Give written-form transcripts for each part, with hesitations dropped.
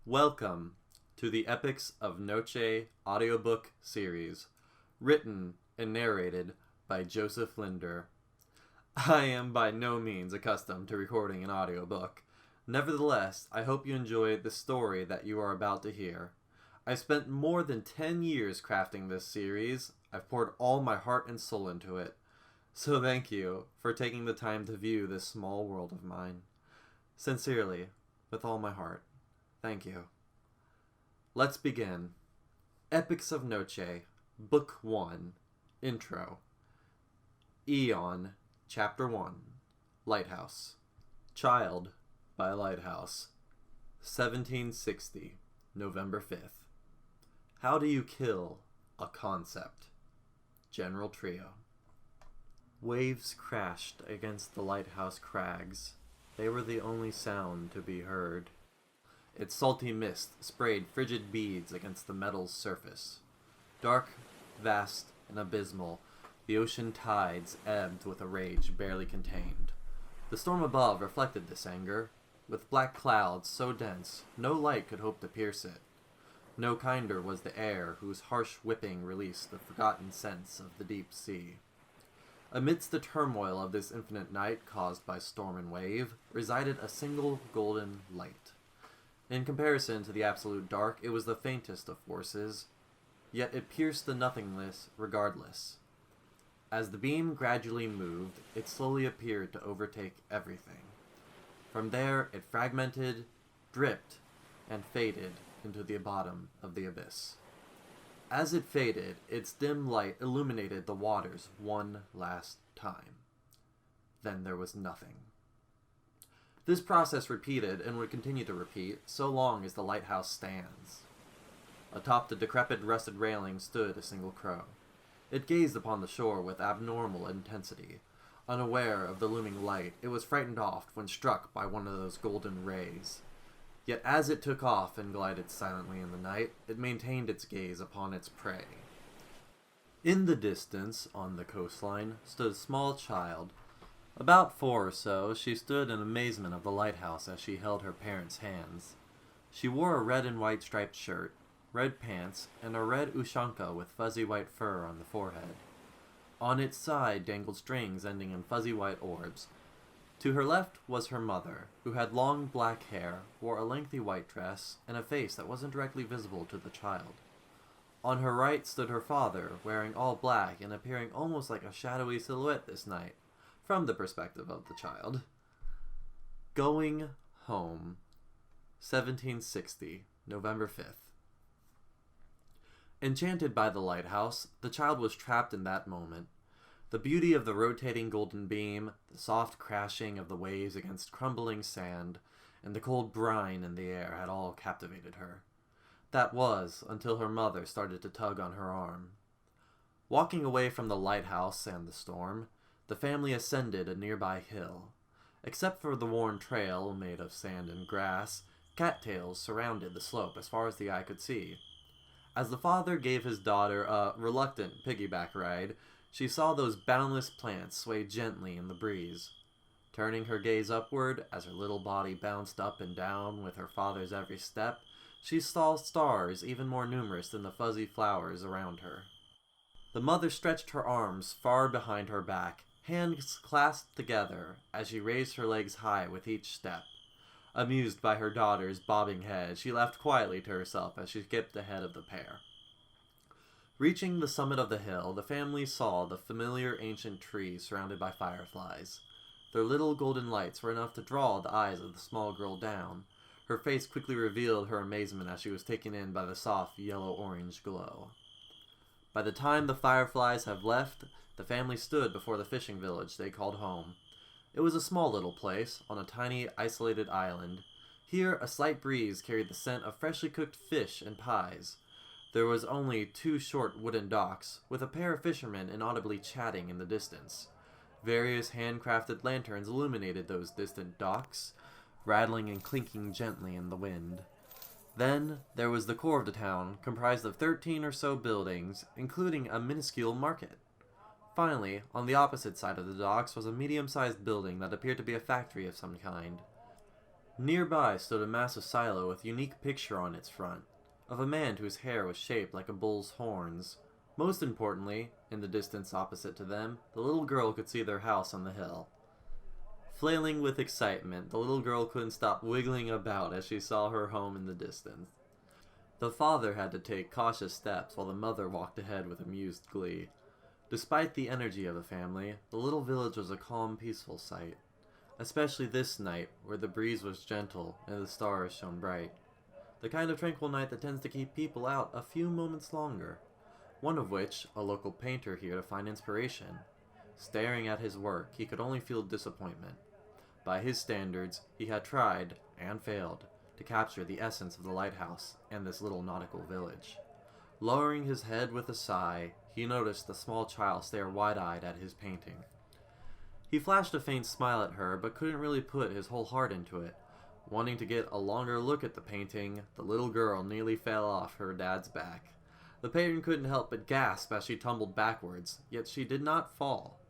Welcome to the Epics of Noche audiobook series, written and narrated by Joseph Linder. I am by no means accustomed to recording an audiobook. Nevertheless, I hope you enjoy the story that you are about to hear. I spent more than 10 years crafting this series. I've poured all my heart and soul into it. So thank you for taking the time to view this small world of mine. Sincerely, with all my heart. Thank you. Let's begin. Epics of Noche, Book 1, Intro. Eon, Chapter 1, Lighthouse. Child by Lighthouse. 1760, November 5th. How do you kill a concept? General Trio. Waves crashed against the lighthouse crags. They were the only sound to be heard. Its salty mist sprayed frigid beads against the metal's surface. Dark, vast, and abysmal, the ocean tides ebbed with a rage barely contained. The storm above reflected this anger, with black clouds so dense no light could hope to pierce it. No kinder was the air whose harsh whipping released the forgotten scents of the deep sea. Amidst the turmoil of this infinite night caused by storm and wave, resided a single golden light. In comparison to the absolute dark, it was the faintest of forces, yet it pierced the nothingness regardless. As the beam gradually moved, it slowly appeared to overtake everything. From there, it fragmented, dripped, and faded into the bottom of the abyss. As it faded, its dim light illuminated the waters one last time. Then there was nothing. This process repeated and would continue to repeat so long as the lighthouse stands. Atop the decrepit rusted railing stood a single crow. It gazed upon the shore with abnormal intensity. Unaware of the looming light, it was frightened off when struck by one of those golden rays. Yet as it took off and glided silently in the night, it maintained its gaze upon its prey. In the distance, on the coastline, stood a small child. About 4 or so, she stood in amazement of the lighthouse as she held her parents' hands. She wore a red and white striped shirt, red pants, and a red ushanka with fuzzy white fur on the forehead. On its side dangled strings ending in fuzzy white orbs. To her left was her mother, who had long black hair, wore a lengthy white dress, and a face that wasn't directly visible to the child. On her right stood her father, wearing all black and appearing almost like a shadowy silhouette this night, from the perspective of the child. Going home. 1760, November 5th. Enchanted by the lighthouse, the child was trapped in that moment. The beauty of the rotating golden beam, the soft crashing of the waves against crumbling sand, and the cold brine in the air had all captivated her. That was, until her mother started to tug on her arm. Walking away from the lighthouse and the storm, the family ascended a nearby hill. Except for the worn trail made of sand and grass, cattails surrounded the slope as far as the eye could see. As the father gave his daughter a reluctant piggyback ride, she saw those boundless plants sway gently in the breeze. Turning her gaze upward, as her little body bounced up and down with her father's every step, she saw stars even more numerous than the fuzzy flowers around her. The mother stretched her arms far behind her back, hands clasped together as she raised her legs high with each step. Amused by her daughter's bobbing head, she laughed quietly to herself as she skipped ahead of the pair. Reaching the summit of the hill, the family saw the familiar ancient trees surrounded by fireflies. Their little golden lights were enough to draw the eyes of the small girl down. Her face quickly revealed her amazement as she was taken in by the soft yellow-orange glow. By the time the fireflies had left, the family stood before the fishing village they called home. It was a small little place, on a tiny, isolated island. Here, a slight breeze carried the scent of freshly cooked fish and pies. There was only 2 short wooden docks, with a pair of fishermen inaudibly chatting in the distance. Various handcrafted lanterns illuminated those distant docks, rattling and clinking gently in the wind. Then, there was the core of the town, comprised of 13 or so buildings, including a minuscule market. Finally, on the opposite side of the docks was a medium-sized building that appeared to be a factory of some kind. Nearby stood a massive silo with a unique picture on its front, of a man whose hair was shaped like a bull's horns. Most importantly, in the distance opposite to them, the little girl could see their house on the hill. Flailing with excitement, the little girl couldn't stop wiggling about as she saw her home in the distance. The father had to take cautious steps while the mother walked ahead with amused glee. Despite the energy of the family, the little village was a calm, peaceful sight, especially this night where the breeze was gentle and the stars shone bright. The kind of tranquil night that tends to keep people out a few moments longer. One of which, a local painter here to find inspiration. Staring at his work, he could only feel disappointment. By his standards, he had tried, and failed, to capture the essence of the lighthouse and this little nautical village. Lowering his head with a sigh, he noticed the small child stare wide-eyed at his painting. He flashed a faint smile at her, but couldn't really put his whole heart into it. Wanting to get a longer look at the painting, the little girl nearly fell off her dad's back. The patron couldn't help but gasp as she tumbled backwards, yet she did not fall.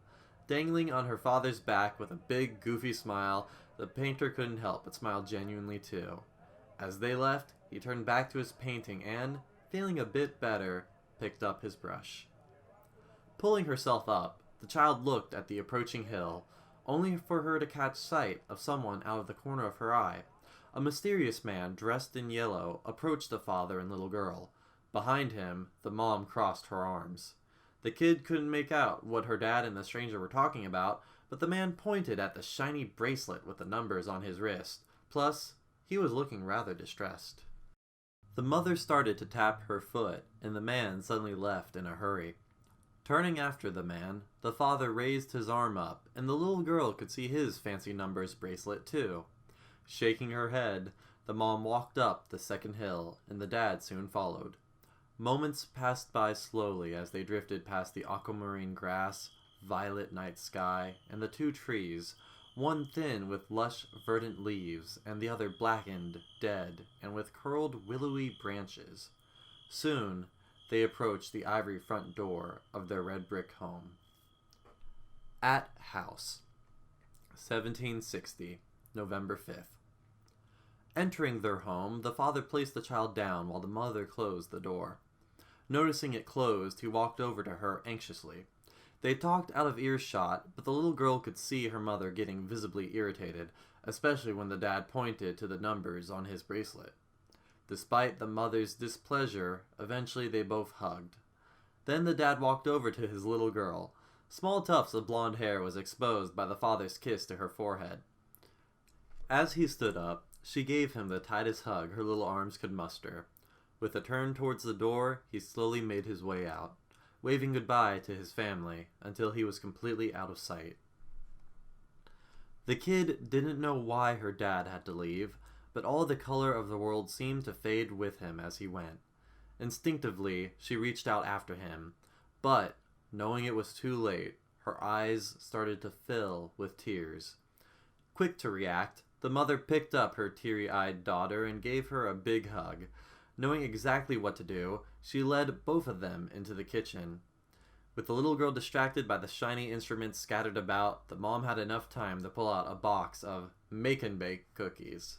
Dangling on her father's back with a big, goofy smile, the painter couldn't help but smile genuinely too. As they left, he turned back to his painting and, feeling a bit better, picked up his brush. Pulling herself up, the child looked at the approaching hill, only for her to catch sight of someone out of the corner of her eye. A mysterious man, dressed in yellow, approached the father and little girl. Behind him, the mom crossed her arms. The kid couldn't make out what her dad and the stranger were talking about, but the man pointed at the shiny bracelet with the numbers on his wrist. Plus, he was looking rather distressed. The mother started to tap her foot, and the man suddenly left in a hurry. Turning after the man, the father raised his arm up, and the little girl could see his fancy numbers bracelet too. Shaking her head, the mom walked up the second hill, and the dad soon followed. Moments passed by slowly as they drifted past the aquamarine grass, violet night sky, and the two trees, one thin with lush verdant leaves, and the other blackened, dead, and with curled willowy branches. Soon, they approached the ivory front door of their red brick home. At House, 1760, November 5th. Entering their home, the father placed the child down while the mother closed the door. Noticing it closed, he walked over to her anxiously. They talked out of earshot, but the little girl could see her mother getting visibly irritated, especially when the dad pointed to the numbers on his bracelet. Despite the mother's displeasure, eventually they both hugged. Then the dad walked over to his little girl. Small tufts of blonde hair was exposed by the father's kiss to her forehead. As he stood up, she gave him the tightest hug her little arms could muster. With a turn towards the door, he slowly made his way out, waving goodbye to his family until he was completely out of sight. The kid didn't know why her dad had to leave, but all the color of the world seemed to fade with him as he went. Instinctively, she reached out after him, but, knowing it was too late, her eyes started to fill with tears. Quick to react, the mother picked up her teary-eyed daughter and gave her a big hug. Knowing exactly what to do, she led both of them into the kitchen. With the little girl distracted by the shiny instruments scattered about, the mom had enough time to pull out a box of make-and-bake cookies.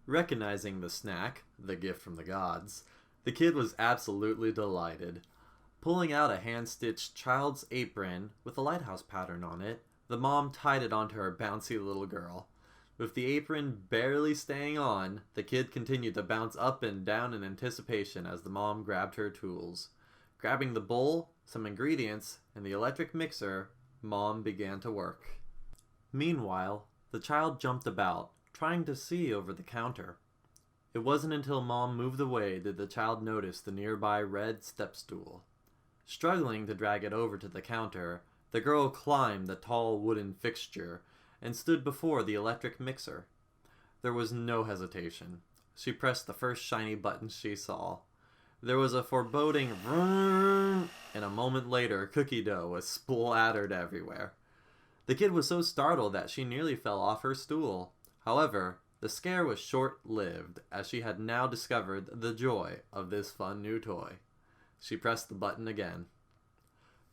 Recognizing the snack, the gift from the gods, the kid was absolutely delighted. Pulling out a hand-stitched child's apron with a lighthouse pattern on it, the mom tied it onto her bouncy little girl. With the apron barely staying on, the kid continued to bounce up and down in anticipation as the mom grabbed her tools. Grabbing the bowl, some ingredients, and the electric mixer, Mom began to work. Meanwhile, the child jumped about, trying to see over the counter. It wasn't until Mom moved away did the child notice the nearby red step stool. Struggling to drag it over to the counter, the girl climbed the tall wooden fixture and stood before the electric mixer. There was no hesitation. She pressed the first shiny button she saw. There was a foreboding vroom, and a moment later, cookie dough was splattered everywhere. The kid was so startled that she nearly fell off her stool. However, the scare was short-lived, as she had now discovered the joy of this fun new toy. She pressed the button again.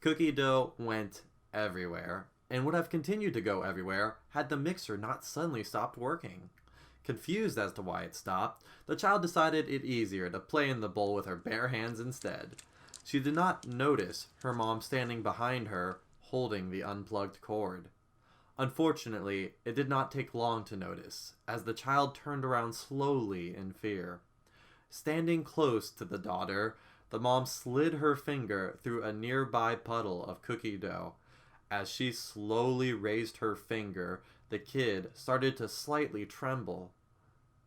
Cookie dough went everywhere, and would have continued to go everywhere had the mixer not suddenly stopped working. Confused as to why it stopped, the child decided it easier to play in the bowl with her bare hands instead. She did not notice her mom standing behind her, holding the unplugged cord. Unfortunately, it did not take long to notice, as the child turned around slowly in fear. Standing close to the daughter, the mom slid her finger through a nearby puddle of cookie dough. As she slowly raised her finger, the kid started to slightly tremble.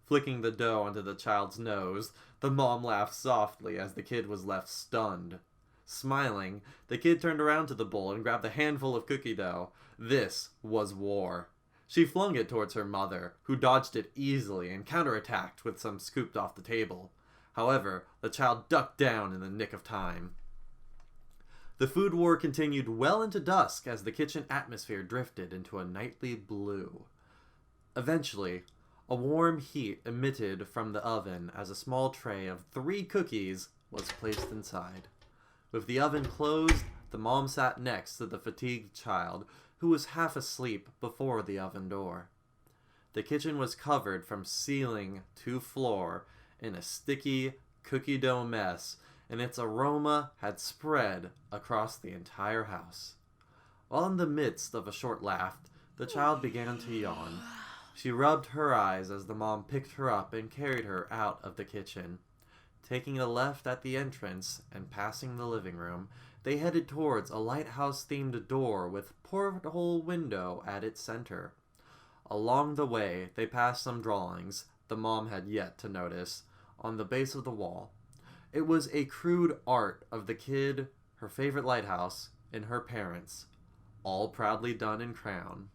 Flicking the dough onto the child's nose, the mom laughed softly as the kid was left stunned. Smiling, the kid turned around to the bowl and grabbed a handful of cookie dough. This was war. She flung it towards her mother, who dodged it easily and counterattacked with some scooped off the table. However, the child ducked down in the nick of time. The food war continued well into dusk as the kitchen atmosphere drifted into a nightly blue. Eventually, a warm heat emitted from the oven as a small tray of 3 cookies was placed inside. With the oven closed, the mom sat next to the fatigued child, who was half asleep before the oven door. The kitchen was covered from ceiling to floor in a sticky cookie dough mess, and its aroma had spread across the entire house. While in the midst of a short laugh, the child began to yawn. She rubbed her eyes as the mom picked her up and carried her out of the kitchen. Taking a left at the entrance and passing the living room, they headed towards a lighthouse-themed door with porthole window at its center. Along the way, they passed some drawings the mom had yet to notice on the base of the wall. It was a crude art of the kid, her favorite lighthouse, and her parents, all proudly done in crayon.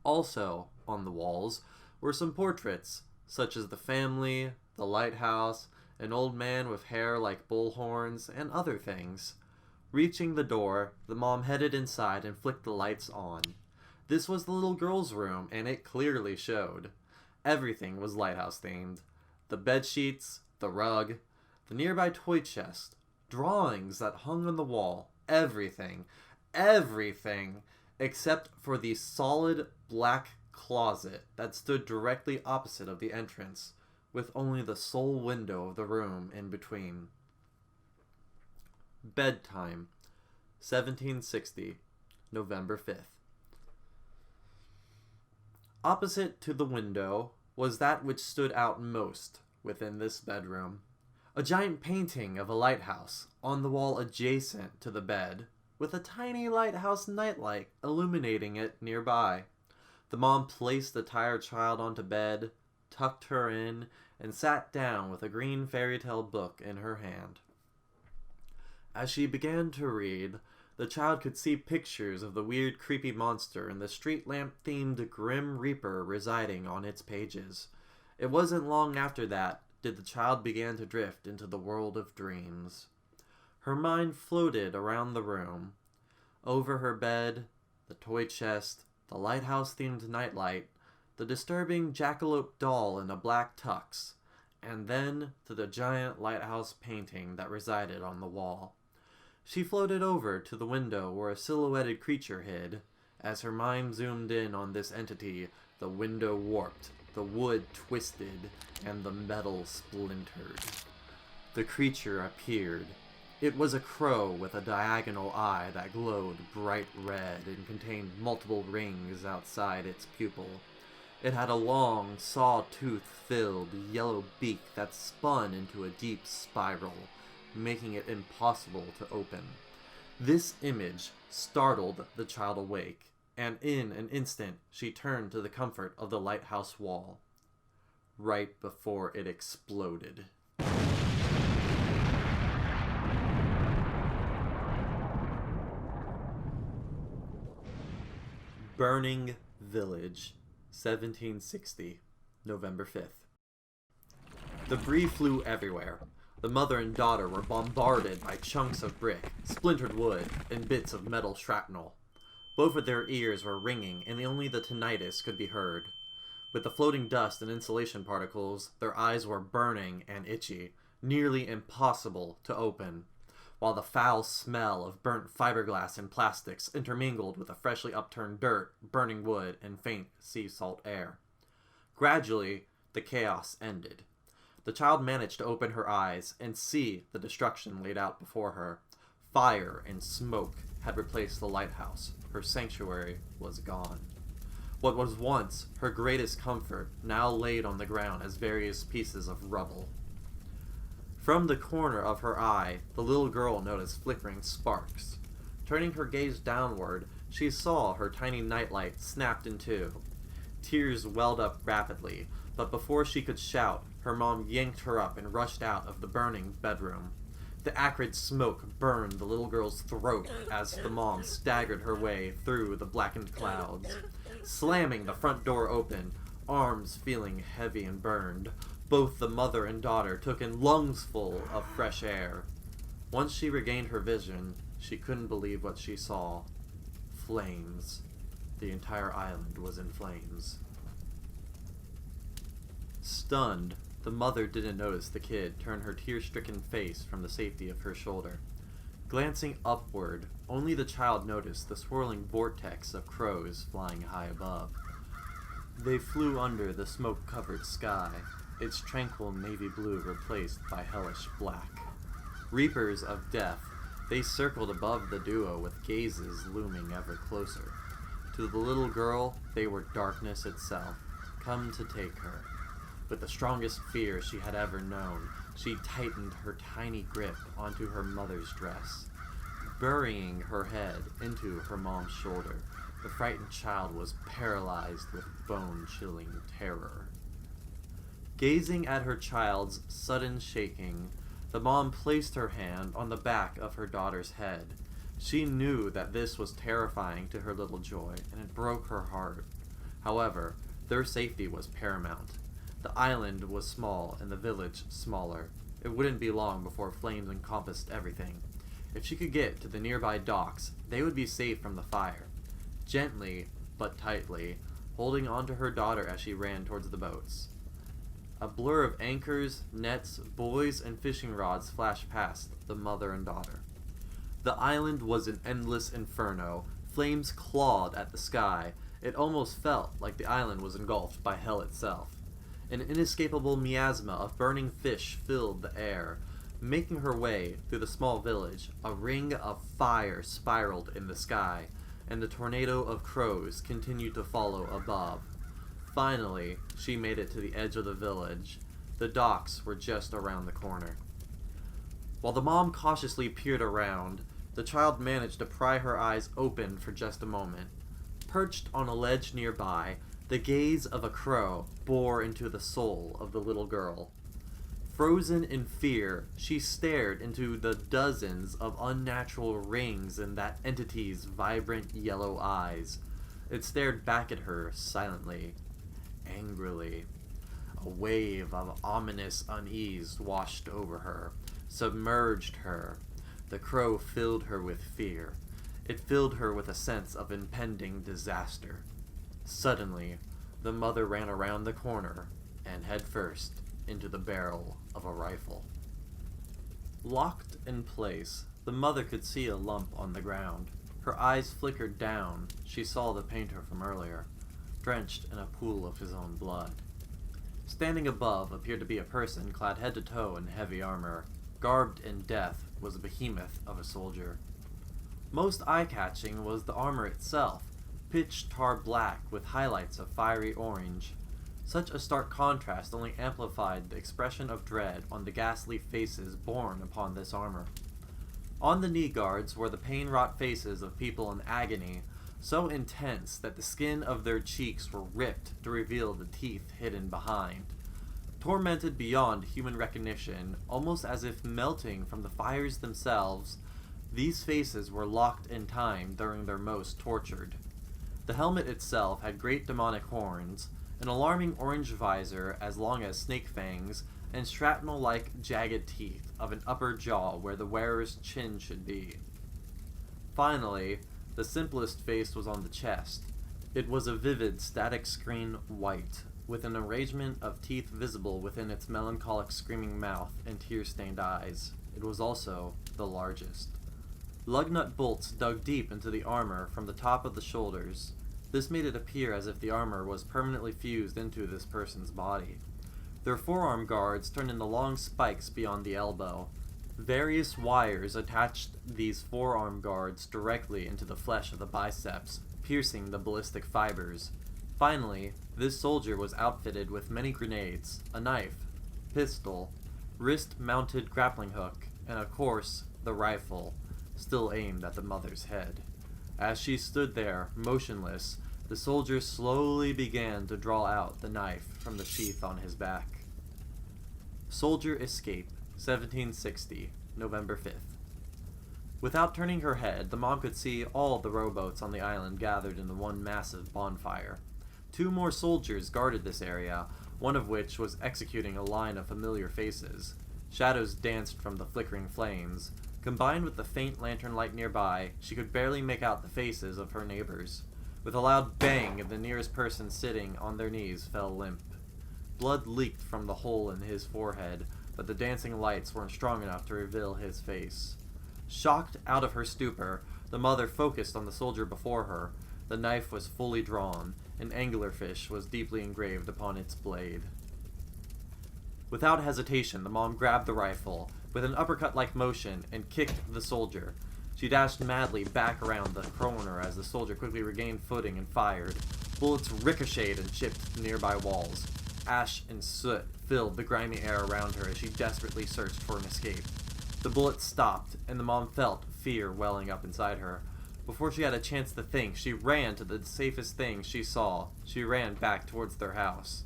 Also on the walls were some portraits, such as the family, the lighthouse, an old man with hair like bullhorns, and other things. Reaching the door, the mom headed inside and flicked the lights on. This was the little girl's room, and it clearly showed. Everything was lighthouse themed. The bed sheets, the rug, the nearby toy chest, drawings that hung on the wall, everything, except for the solid black closet that stood directly opposite of the entrance, with only the sole window of the room in between. Bedtime, 1760, November 5th. Opposite to the window was that which stood out most within this bedroom. A giant painting of a lighthouse on the wall adjacent to the bed, with a tiny lighthouse nightlight illuminating it nearby. The mom placed the tired child onto bed, tucked her in, and sat down with a green fairy tale book in her hand. As she began to read, the child could see pictures of the weird creepy monster and the street lamp-themed Grim Reaper residing on its pages. It wasn't long after that did the child begin to drift into the world of dreams. Her mind floated around the room. Over her bed, the toy chest, the lighthouse-themed nightlight, the disturbing jackalope doll in a black tux, and then to the giant lighthouse painting that resided on the wall. She floated over to the window where a silhouetted creature hid. As her mind zoomed in on this entity, the window warped, the wood twisted, and the metal splintered. The creature appeared. It was a crow with a diagonal eye that glowed bright red and contained multiple rings outside its pupil. It had a long, saw-tooth-filled yellow beak that spun into a deep spiral, making it impossible to open. This image startled the child awake, and in an instant she turned to the comfort of the lighthouse wall, right before it exploded. Burning Village, 1760, November 5th. Debris flew everywhere. The mother and daughter were bombarded by chunks of brick, splintered wood, and bits of metal shrapnel. Both of their ears were ringing, and only the tinnitus could be heard. With the floating dust and insulation particles, their eyes were burning and itchy, nearly impossible to open, while the foul smell of burnt fiberglass and plastics intermingled with the freshly upturned dirt, burning wood, and faint sea salt air. Gradually, the chaos ended. The child managed to open her eyes and see the destruction laid out before her. Fire and smoke had replaced the lighthouse. Her sanctuary was gone. What was once her greatest comfort now laid on the ground as various pieces of rubble. From the corner of her eye, the little girl noticed flickering sparks. Turning her gaze downward, she saw her tiny nightlight snapped in two. Tears welled up rapidly, but before she could shout, her mom yanked her up and rushed out of the burning bedroom. The acrid smoke burned the little girl's throat as the mom staggered her way through the blackened clouds. Slamming the front door open, arms feeling heavy and burned, both the mother and daughter took in lungsful of fresh air. Once she regained her vision, she couldn't believe what she saw. Flames. The entire island was in flames. Stunned, the mother didn't notice the kid turn her tear-stricken face from the safety of her shoulder. Glancing upward, only the child noticed the swirling vortex of crows flying high above. They flew under the smoke-covered sky, its tranquil navy blue replaced by hellish black. Reapers of death, they circled above the duo with gazes looming ever closer. To the little girl, they were darkness itself, come to take her. With the strongest fear she had ever known, she tightened her tiny grip onto her mother's dress. Burying her head into her mom's shoulder, the frightened child was paralyzed with bone-chilling terror. Gazing at her child's sudden shaking, the mom placed her hand on the back of her daughter's head. She knew that this was terrifying to her little Joy, and it broke her heart. However, their safety was paramount. The island was small and the village smaller. It wouldn't be long before flames encompassed everything. If she could get to the nearby docks, they would be safe from the fire. Gently, but tightly, holding onto her daughter as she ran towards the boats. A blur of anchors, nets, buoys, and fishing rods flashed past the mother and daughter. The island was an endless inferno. Flames clawed at the sky. It almost felt like the island was engulfed by hell itself. An inescapable miasma of burning fish filled the air. Making her way through the small village, a ring of fire spiraled in the sky, and the tornado of crows continued to follow above. Finally, she made it to the edge of the village. The docks were just around the corner. While the mom cautiously peered around, the child managed to pry her eyes open for just a moment. Perched on a ledge nearby, the gaze of a crow bore into the soul of the little girl. Frozen in fear, she stared into the dozens of unnatural rings in that entity's vibrant yellow eyes. It stared back at her silently, angrily. A wave of ominous unease washed over her, submerged her. The crow filled her with fear. It filled her with a sense of impending disaster. Suddenly, the mother ran around the corner and headfirst into the barrel of a rifle. Locked in place, the mother could see a lump on the ground. Her eyes flickered down. She saw the painter from earlier, drenched in a pool of his own blood. Standing above appeared to be a person clad head to toe in heavy armor. Garbed in death was a behemoth of a soldier. Most eye-catching was the armor itself, pitch tar black with highlights of fiery orange. Such a stark contrast only amplified the expression of dread on the ghastly faces borne upon this armor. On the knee guards were the pain-wrought faces of people in agony, so intense that the skin of their cheeks were ripped to reveal the teeth hidden behind. Tormented beyond human recognition, almost as if melting from the fires themselves, these faces were locked in time during their most tortured. The helmet itself had great demonic horns, an alarming orange visor as long as snake fangs, and shrapnel-like jagged teeth of an upper jaw where the wearer's chin should be. Finally, the simplest face was on the chest. It was a vivid static screen white, with an arrangement of teeth visible within its melancholic screaming mouth and tear-stained eyes. It was also the largest. Lugnut bolts dug deep into the armor from the top of the shoulders. This made it appear as if the armor was permanently fused into this person's body. Their forearm guards turned into long spikes beyond the elbow. Various wires attached these forearm guards directly into the flesh of the biceps, piercing the ballistic fibers. Finally, this soldier was outfitted with many grenades, a knife, pistol, wrist-mounted grappling hook, and of course, the rifle, still aimed at the mother's head. As she stood there, motionless, the soldier slowly began to draw out the knife from the sheath on his back. Soldier escape, 1760, November 5th. Without turning her head, the mom could see all the rowboats on the island gathered into one massive bonfire. 2 more soldiers guarded this area, one of which was executing a line of familiar faces. Shadows danced from the flickering flames. Combined with the faint lantern light nearby, she could barely make out the faces of her neighbors. With a loud bang, the nearest person sitting on their knees fell limp. Blood leaked from the hole in his forehead, but the dancing lights weren't strong enough to reveal his face. Shocked out of her stupor, the mother focused on the soldier before her. The knife was fully drawn. An anglerfish was deeply engraved upon its blade. Without hesitation, the mom grabbed the rifle, with an uppercut-like motion, and kicked the soldier. She dashed madly back around the corner as the soldier quickly regained footing and fired. Bullets ricocheted and chipped nearby walls. Ash and soot filled the grimy air around her as she desperately searched for an escape. The bullets stopped, and the mom felt fear welling up inside her. Before she had a chance to think, she ran to the safest thing she saw. She ran back towards their house.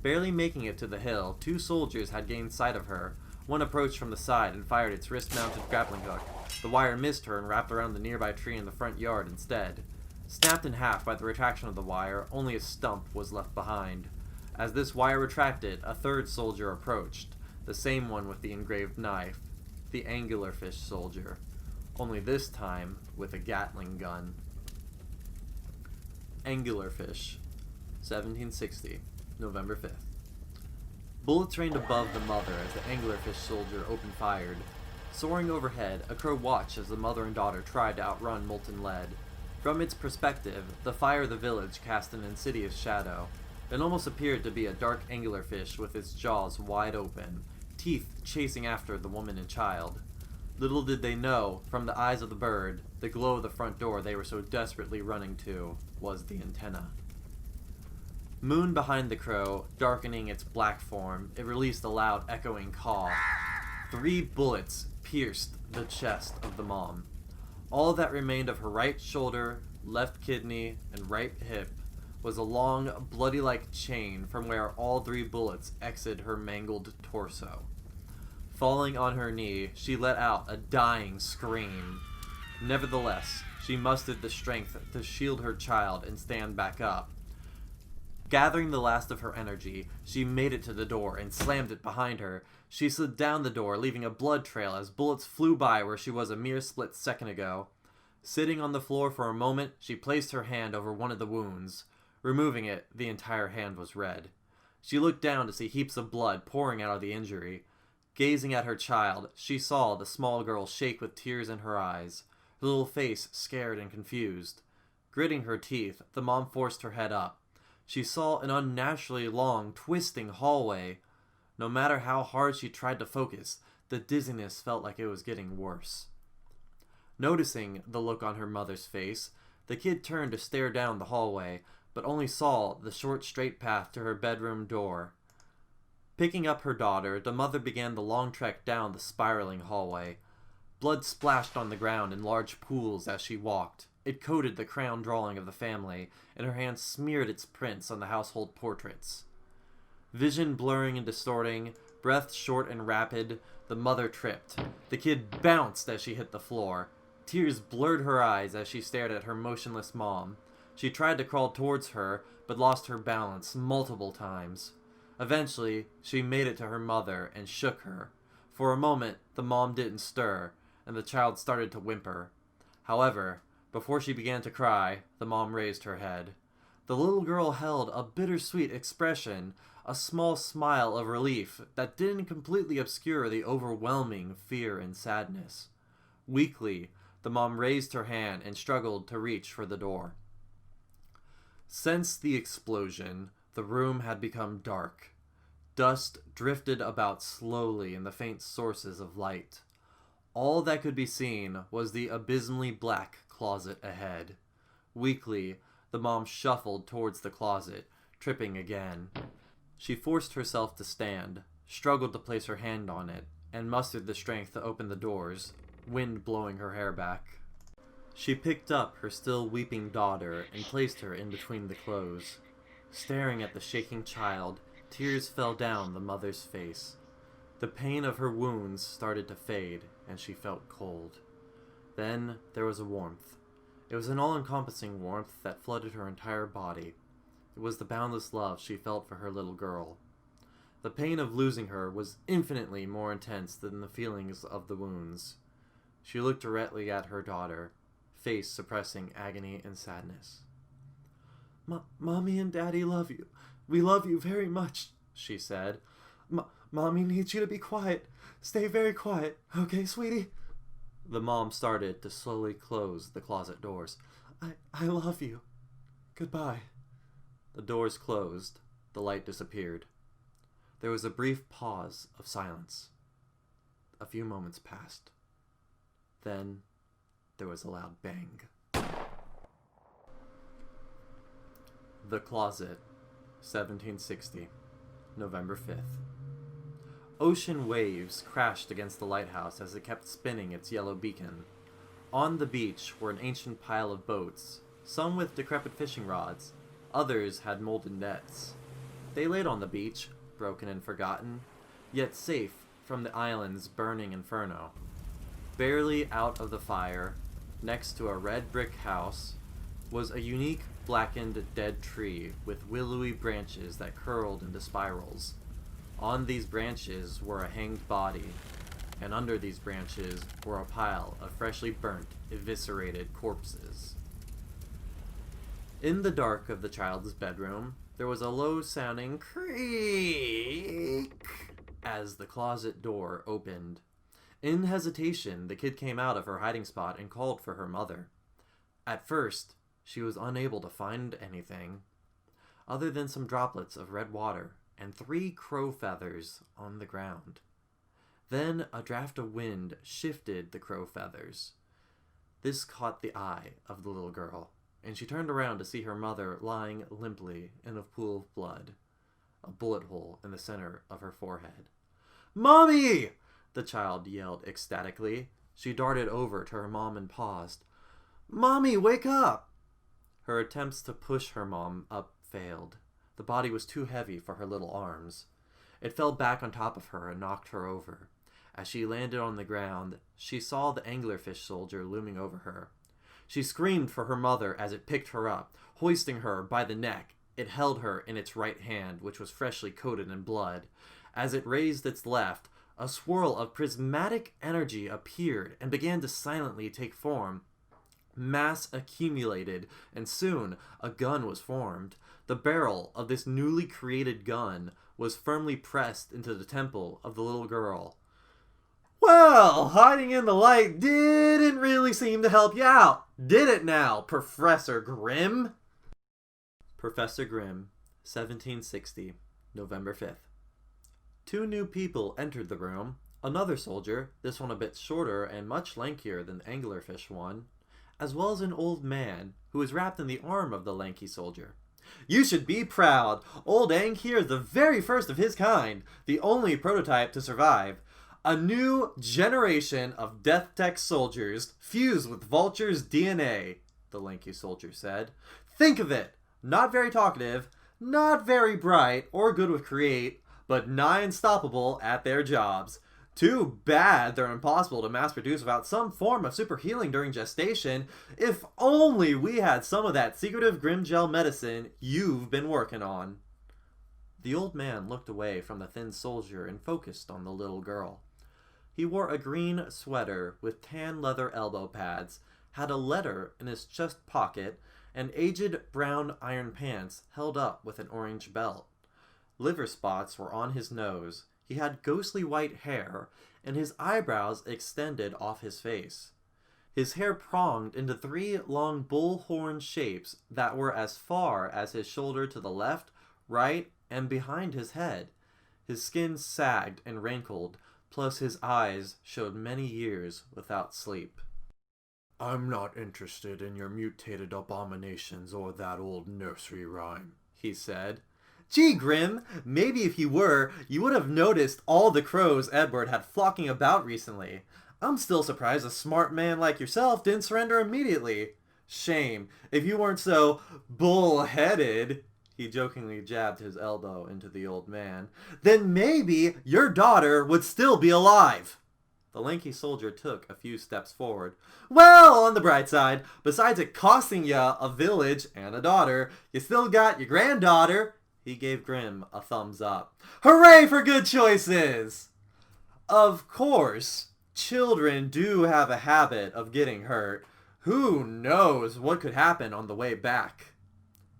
Barely making it to the hill, 2 soldiers had gained sight of her. One approached from the side and fired its wrist-mounted grappling hook. The wire missed her and wrapped around the nearby tree in the front yard instead. Snapped in half by the retraction of the wire, only a stump was left behind. As this wire retracted, a 3rd soldier approached, the same one with the engraved knife, the anglerfish soldier, only this time with a Gatling gun. Anglerfish, 1760, November 5th. Bullets rained above the mother as the anglerfish soldier open-fired. Soaring overhead, a crow watched as the mother and daughter tried to outrun molten lead. From its perspective, the fire of the village cast an insidious shadow. It almost appeared to be a dark anglerfish with its jaws wide open, teeth chasing after the woman and child. Little did they know, from the eyes of the bird, the glow of the front door they were so desperately running to was the antenna. Moon behind the crow, darkening its black form, it released a loud echoing caw. 3 bullets pierced the chest of the mom. All that remained of her right shoulder, left kidney, and right hip was a long, bloody-like chain from where all 3 bullets exited her mangled torso. Falling on her knee, she let out a dying scream. Nevertheless, she mustered the strength to shield her child and stand back up. Gathering the last of her energy, she made it to the door and slammed it behind her. She slid down the door, leaving a blood trail as bullets flew by where she was a mere split second ago. Sitting on the floor for a moment, she placed her hand over one of the wounds. Removing it, the entire hand was red. She looked down to see heaps of blood pouring out of the injury. Gazing at her child, she saw the small girl shake with tears in her eyes, her little face scared and confused. Gritting her teeth, the mom forced her head up. She saw an unnaturally long, twisting hallway. No matter how hard she tried to focus, the dizziness felt like it was getting worse. Noticing the look on her mother's face, the kid turned to stare down the hallway, but only saw the short, straight path to her bedroom door. Picking up her daughter, the mother began the long trek down the spiraling hallway. Blood splashed on the ground in large pools as she walked. It coated the crown drawing of the family, and her hand smeared its prints on the household portraits. Vision blurring and distorting, breath short and rapid, the mother tripped. The kid bounced as she hit the floor. Tears blurred her eyes as she stared at her motionless mom. She tried to crawl towards her, but lost her balance multiple times. Eventually, she made it to her mother and shook her. For a moment, the mom didn't stir, and the child started to whimper. However, before she began to cry, the mom raised her head. The little girl held a bittersweet expression, a small smile of relief that didn't completely obscure the overwhelming fear and sadness. Weakly, the mom raised her hand and struggled to reach for the door. Since the explosion, the room had become dark. Dust drifted about slowly in the faint sources of light. All that could be seen was the abysmally black closet ahead. Weakly, the mom shuffled towards the closet, tripping again. She forced herself to stand, struggled to place her hand on it, and mustered the strength to open the doors, wind blowing her hair back. She picked up her still weeping daughter and placed her in between the clothes. Staring at the shaking child, tears fell down the mother's face. The pain of her wounds started to fade, and she felt cold. Then there was a warmth. It was an all-encompassing warmth that flooded her entire body. It was the boundless love she felt for her little girl. The pain of losing her was infinitely more intense than the feelings of the wounds. She looked directly at her daughter, face suppressing agony and sadness. Mommy and Daddy love you. We love you very much, she said. Mommy needs you to be quiet. Stay very quiet, okay, sweetie? The mom started to slowly close the closet doors. I love you. Goodbye. The doors closed. The light disappeared. There was a brief pause of silence. A few moments passed. Then there was a loud bang. The Closet, 1760, November 5th. Ocean waves crashed against the lighthouse as it kept spinning its yellow beacon. On the beach were an ancient pile of boats, some with decrepit fishing rods, others had molded nets. They laid on the beach, broken and forgotten, yet safe from the island's burning inferno. Barely out of the fire, next to a red brick house, was a unique blackened dead tree with willowy branches that curled into spirals. On these branches were a hanged body, and under these branches were a pile of freshly burnt, eviscerated corpses. In the dark of the child's bedroom, there was a low-sounding creak as the closet door opened. In hesitation, the kid came out of her hiding spot and called for her mother. At first, she was unable to find anything, other than some droplets of red water and 3 crow feathers on the ground. Then a draft of wind shifted the crow feathers. This caught the eye of the little girl, and she turned around to see her mother lying limply in a pool of blood, a bullet hole in the center of her forehead. "Mommy!" the child yelled ecstatically. She darted over to her mom and paused. "Mommy, wake up!" Her attempts to push her mom up failed. The body was too heavy for her little arms. It fell back on top of her and knocked her over. As she landed on the ground, she saw the anglerfish soldier looming over her. She screamed for her mother as it picked her up, hoisting her by the neck. It held her in its right hand, which was freshly coated in blood. As it raised its left, a swirl of prismatic energy appeared and began to silently take form. Mass accumulated, and soon a gun was formed. The barrel of this newly created gun was firmly pressed into the temple of the little girl. "Well, hiding in the light didn't really seem to help you out, did it now, Professor Grimm?" Professor Grimm, 1760, November 5th. 2 new people entered the room. Another soldier, this one a bit shorter and much lankier than the anglerfish one, as well as an old man who was wrapped in the arm of the lanky soldier. "You should be proud. Old Ang here is the very first of his kind, the only prototype to survive. A new generation of Death Tech soldiers fused with Vulture's DNA," the lanky soldier said. "Think of it! Not very talkative, not very bright or good with create, but nigh unstoppable at their jobs. Too bad they're impossible to mass produce without some form of super healing during gestation. If only we had some of that secretive Grimgel medicine you've been working on." The old man looked away from the thin soldier and focused on the little girl. He wore a green sweater with tan leather elbow pads, had a letter in his chest pocket, and aged brown iron pants held up with an orange belt. Liver spots were on his nose. He had ghostly white hair, and his eyebrows extended off his face. His hair pronged into 3 long bullhorn shapes that were as far as his shoulder to the left, right, and behind his head. His skin sagged and wrinkled, plus his eyes showed many years without sleep. "I'm not interested in your mutated abominations or that old nursery rhyme," he said. "Gee, Grim, maybe if you were, you would have noticed all the crows Edward had flocking about recently. I'm still surprised a smart man like yourself didn't surrender immediately. Shame, if you weren't so bull-headed," he jokingly jabbed his elbow into the old man, "then maybe your daughter would still be alive." The lanky soldier took a few steps forward. "Well, on the bright side, besides it costing ya a village and a daughter, you still got your granddaughter." He gave Grim a thumbs up. "Hooray for good choices!" Of course, children do have a habit of getting hurt. Who knows what could happen on the way back?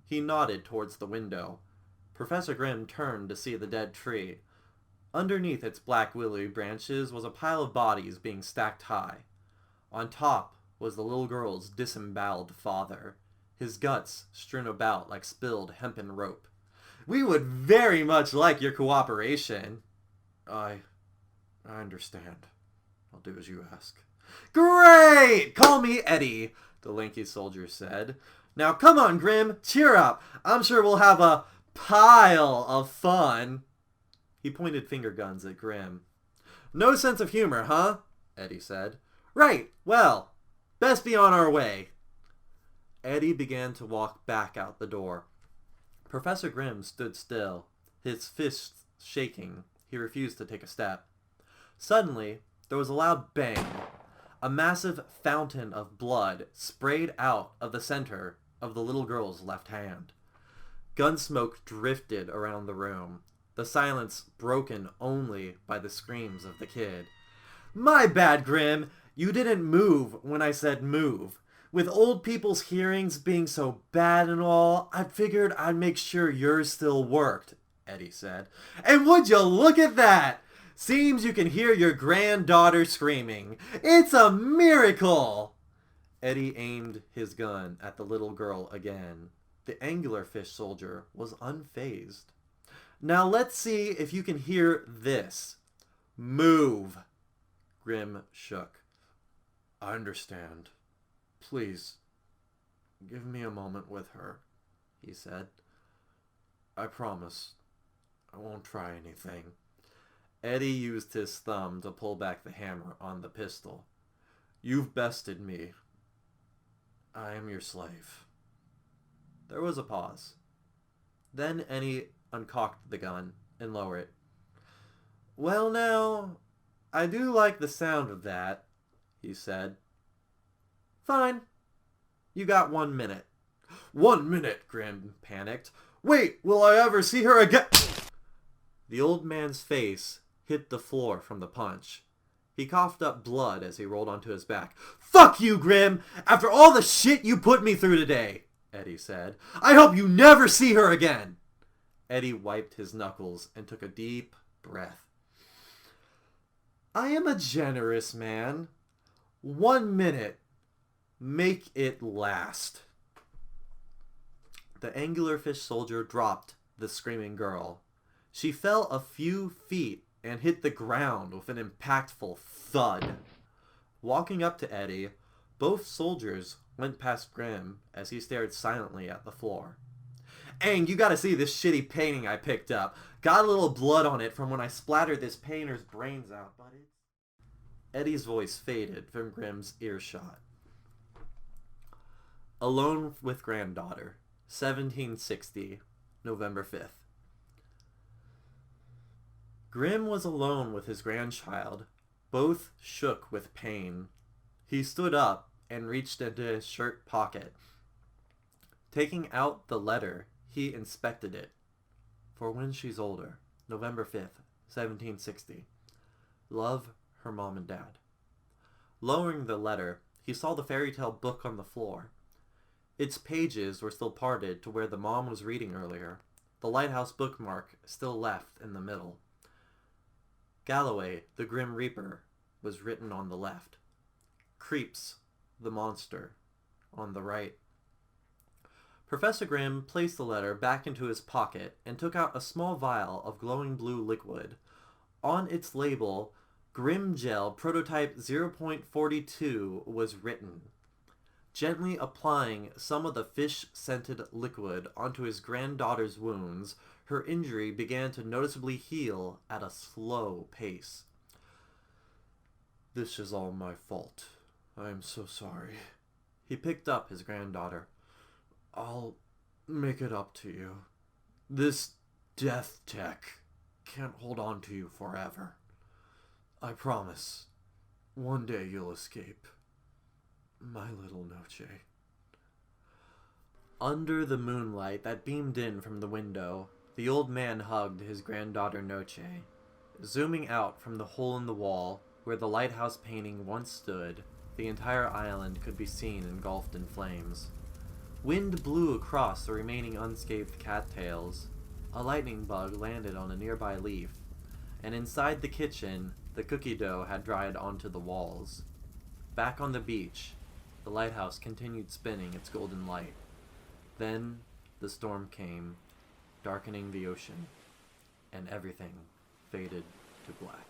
He nodded towards the window. Professor Grim turned to see the dead tree. Underneath its black willowy branches was a pile of bodies being stacked high. On top was the little girl's disemboweled father, his guts strewn about like spilled hempen rope. "We would very much like your cooperation." I understand. I'll do as you ask." "Great! Call me Eddie," the lanky soldier said. "Now come on, Grim, cheer up. I'm sure we'll have a pile of fun." He pointed finger guns at Grim. "No sense of humor, huh?" Eddie said. "Right, well, best be on our way." Eddie began to walk back out the door. Professor Grim stood still, his fists shaking. He refused to take a step. Suddenly, there was a loud bang. A massive fountain of blood sprayed out of the center of the little girl's left hand. Gunsmoke drifted around the room, the silence broken only by the screams of the kid. "My bad, Grim. You didn't move when I said move. With old people's hearings being so bad and all, I figured I'd make sure yours still worked," Eddie said. "And would you look at that! Seems you can hear your granddaughter screaming. It's a miracle!" Eddie aimed his gun at the little girl again. The anglerfish soldier was unfazed. "Now let's see if you can hear this. Move." Grim shook. "I understand. Please, give me a moment with her," he said. "I promise I won't try anything." Eddie used his thumb to pull back the hammer on the pistol. "You've bested me. I am your slave." There was a pause. Then Eddie uncocked the gun and lowered it. "Well now, I do like the sound of that," he said. "Fine. You got 1 minute." "1 minute?" Grim panicked. "Wait, will I ever see her again?" The old man's face hit the floor from the punch. He coughed up blood as he rolled onto his back. "Fuck you, Grim! After all the shit you put me through today," Eddie said. "I hope you never see her again." Eddie wiped his knuckles and took a deep breath. "I am a generous man. 1 minute. Make it last." The anglerfish soldier dropped the screaming girl. She fell a few feet and hit the ground with an impactful thud. Walking up to Eddie, both soldiers went past Grim as he stared silently at the floor. "Ang, you gotta see this shitty painting I picked up. Got a little blood on it from when I splattered this painter's brains out, but it's..." Eddie's voice faded from Grim's earshot. Alone with granddaughter, 1760, November 5th. Grim was alone with his grandchild, both shook with pain. He stood up and reached into his shirt pocket. Taking out the letter, he inspected it. "For when she's older, November 5th, 1760. Love, her mom and dad." Lowering the letter, he saw the fairy tale book on the floor. Its pages were still parted to where the mom was reading earlier, the Lighthouse bookmark still left in the middle. Galloway, the Grim Reaper, was written on the left. Creeps the monster on the right. Professor Grimm placed the letter back into his pocket and took out a small vial of glowing blue liquid. On its label, Grim Gel Prototype 0.42 was written. Gently applying some of the fish-scented liquid onto his granddaughter's wounds, her injury began to noticeably heal at a slow pace. "This is all my fault. I am so sorry." He picked up his granddaughter. "I'll make it up to you. This death tech can't hold on to you forever. I promise. One day you'll escape. My little Noche." Under the moonlight that beamed in from the window, the old man hugged his granddaughter Noche. Zooming out from the hole in the wall, where the lighthouse painting once stood, the entire island could be seen engulfed in flames. Wind blew across the remaining unscathed cattails. A lightning bug landed on a nearby leaf, and inside the kitchen, the cookie dough had dried onto the walls. Back on the beach, the lighthouse continued spinning its golden light. Then the storm came, darkening the ocean, and everything faded to black.